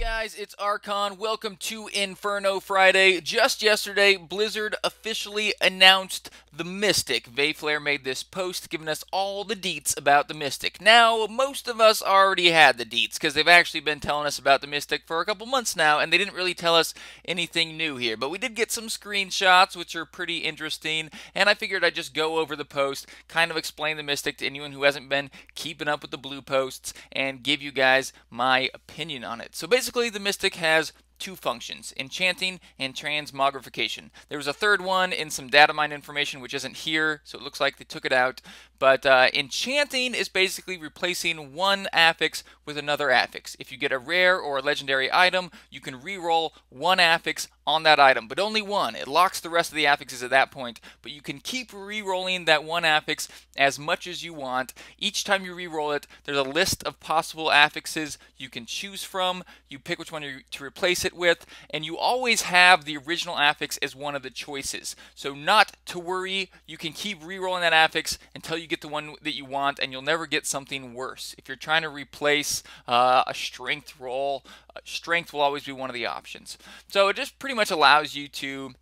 Guys, it's Archon. Welcome to Inferno Friday. Just yesterday, Blizzard officially announced the Mystic. Vayflare made this post giving us all the deets about the Mystic. Now, most of us already had the deets because they've actually been telling us about the Mystic for a couple months now, and they didn't really tell us anything new here. But we did get some screenshots, which are pretty interesting, and I figured I'd just go over the post, kind of explain the Mystic to anyone who hasn't been keeping up with the blue posts, and give you guys my opinion on it. So basically, the Mystic has two functions, enchanting and transmogrification. There was a third one in some data mine information which isn't here, so it looks like they took it out. But enchanting is basically replacing one affix with another affix. If you get a rare or a legendary item, you can re-roll one affix on that item, but only one. It locks the rest of the affixes at that point, but you can keep re-rolling that one affix as much as you want. Each time you re-roll it, there's a list of possible affixes you can choose from. You pick which one to replace it with, and you always have the original affix as one of the choices. So not to worry, you can keep re-rolling that affix until you get the one that you want, and you'll never get something worse. If you're trying to replace a strength roll, strength will always be one of the options. So it just pretty much allows you to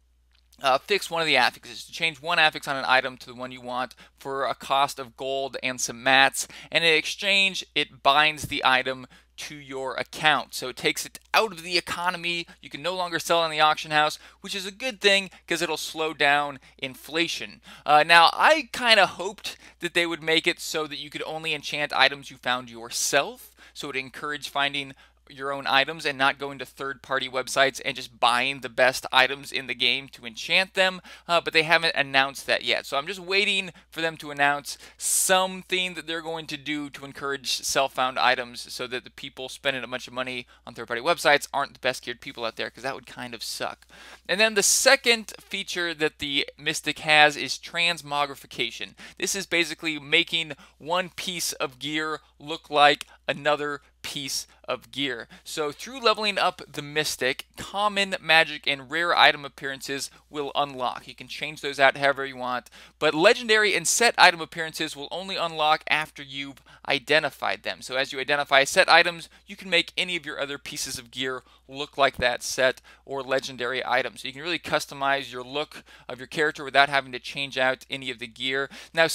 fix one of the affixes, to change one affix on an item to the one you want for a cost of gold and some mats, and in exchange it binds the item to your account. So it takes it out of the economy. You can no longer sell it on the auction house, which is a good thing because it'll slow down inflation. Now, I kind of hoped that they would make it so that you could only enchant items you found yourself, so it encouraged finding your own items and not going to third-party websites and just buying the best items in the game to enchant them, but they haven't announced that yet. So I'm just waiting for them to announce something that they're going to do to encourage self-found items so that the people spending a bunch of money on third-party websites aren't the best geared people out there, because that would kind of suck. And then the second feature that the Mystic has is transmogrification. This is basically making one piece of gear look like another piece of gear. So through leveling up the Mystic, common, magic, and rare item appearances will unlock. You can change those out however you want, but legendary and set item appearances will only unlock after you've identified them. So as you identify set items, you can make any of your other pieces of gear look like that set or legendary item. So you can really customize your look of your character without having to change out any of the gear. Now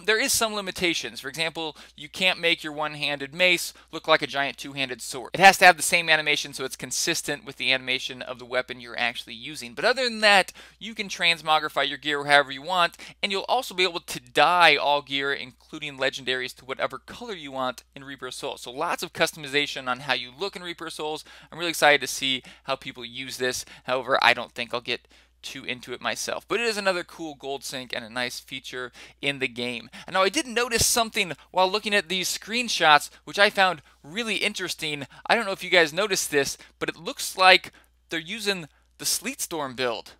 there is some limitations. For example, you can't make your one-handed mace look like a giant two-handed sword. It has to have the same animation so it's consistent with the animation of the weapon you're actually using. But other than that, you can transmogrify your gear however you want, and you'll also be able to dye all gear, including legendaries, to whatever color you want in Reaper of Souls. So lots of customization on how you look in Reaper of Souls. I'm really excited to see how people use this. However, I don't think I'll get too into it myself, but it is another cool gold sync and a nice feature in the game. And now I did notice something while looking at these screenshots which I found really interesting. I don't know if you guys noticed this, but it looks like they're using the Sleet Storm build.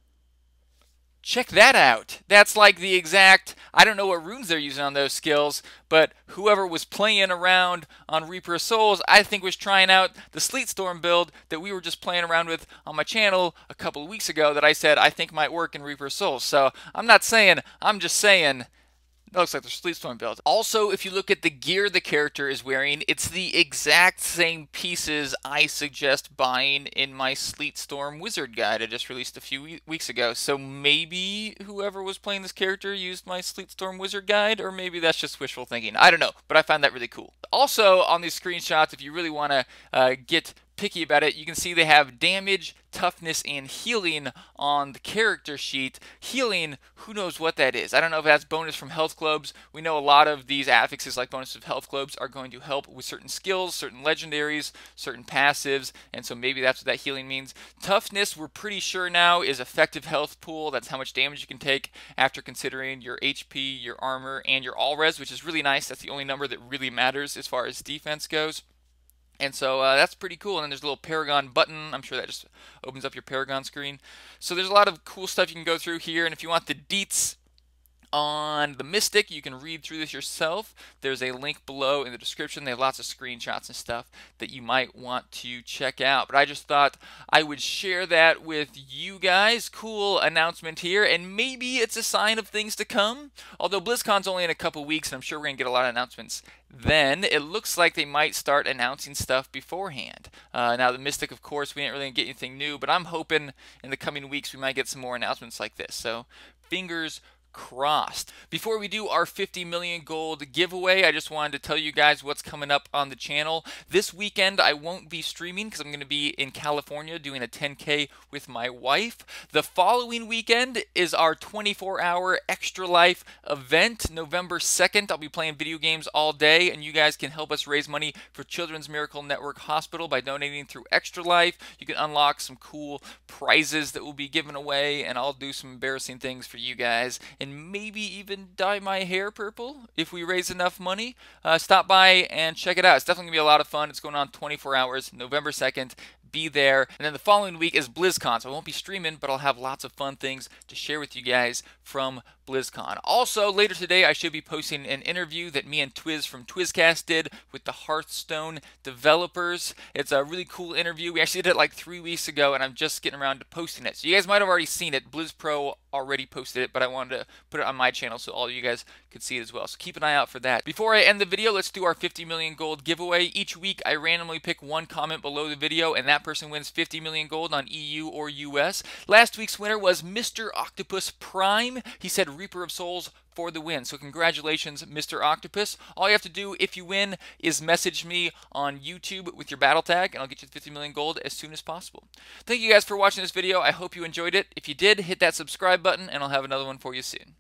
Check that out. That's like the exact, I don't know what runes they're using on those skills, but whoever was playing around on Reaper of Souls, I think was trying out the Sleet Storm build that we were just playing around with on my channel a couple of weeks ago that I said I think might work in Reaper of Souls. So I'm not saying, I'm just saying it looks like the Sleet Storm build. Also, if you look at the gear the character is wearing, it's the exact same pieces I suggest buying in my Sleet Storm Wizard guide I just released a few weeks ago. So maybe whoever was playing this character used my Sleet Storm Wizard guide, or maybe that's just wishful thinking. I don't know, but I found that really cool. Also, on these screenshots, if you really want to get picky about it, you can see they have damage, toughness, and healing on the character sheet. Healing, who knows what that is? I don't know if that's bonus from health globes. We know a lot of these affixes like bonus of health globes are going to help with certain skills, certain legendaries, certain passives, and so maybe that's what that healing means. Toughness, we're pretty sure now, is effective health pool. That's how much damage you can take after considering your HP, your armor, and your all-res, which is really nice. That's the only number that really matters as far as defense goes. And so that's pretty cool. And then there's a little Paragon button. I'm sure that just opens up your Paragon screen. So there's a lot of cool stuff you can go through here. And if you want the deets on the Mystic. You can read through this yourself. There's a link below in the description. They have lots of screenshots and stuff that you might want to check out. But I just thought I would share that with you guys. Cool announcement here, and maybe it's a sign of things to come. Although BlizzCon's only in a couple weeks, and I'm sure we're going to get a lot of announcements then, it looks like they might start announcing stuff beforehand. Now, the Mystic, of course, we didn't really get anything new, but I'm hoping in the coming weeks we might get some more announcements like this. So, fingers crossed. Before we do our 50 million gold giveaway, I just wanted to tell you guys what's coming up on the channel. This weekend I won't be streaming because I'm going to be in California doing a 10K with my wife. The following weekend is our 24-hour Extra Life event, November 2nd. I'll be playing video games all day, and you guys can help us raise money for Children's Miracle Network Hospital by donating through Extra Life. You can unlock some cool prizes that will be given away, and I'll do some embarrassing things for you guys, and maybe even dye my hair purple if we raise enough money. Stop by and check it out. It's definitely going to be a lot of fun. It's going on 24 hours, November 2nd. Be there. And then the following week is BlizzCon, so I won't be streaming, but I'll have lots of fun things to share with you guys from BlizzCon. Also, later today, I should be posting an interview that me and Twiz from Twizcast did with the Hearthstone developers. It's a really cool interview. We actually did it like 3 weeks ago, and I'm just getting around to posting it. So you guys might have already seen it. BlizzPro already posted it, but I wanted to put it on my channel so all of you guys could see it as well. So keep an eye out for that. Before I end the video, let's do our 50 million gold giveaway. Each week, I randomly pick one comment below the video, and that person wins 50 million gold on EU or US. Last week's winner was Mr. Octopus Prime. He said Reaper of Souls for the win. So congratulations, Mr. Octopus. All you have to do if you win is message me on YouTube with your battle tag, and I'll get you 50 million gold as soon as possible. Thank you guys for watching this video. I hope you enjoyed it. If you did, hit that subscribe button, and I'll have another one for you soon.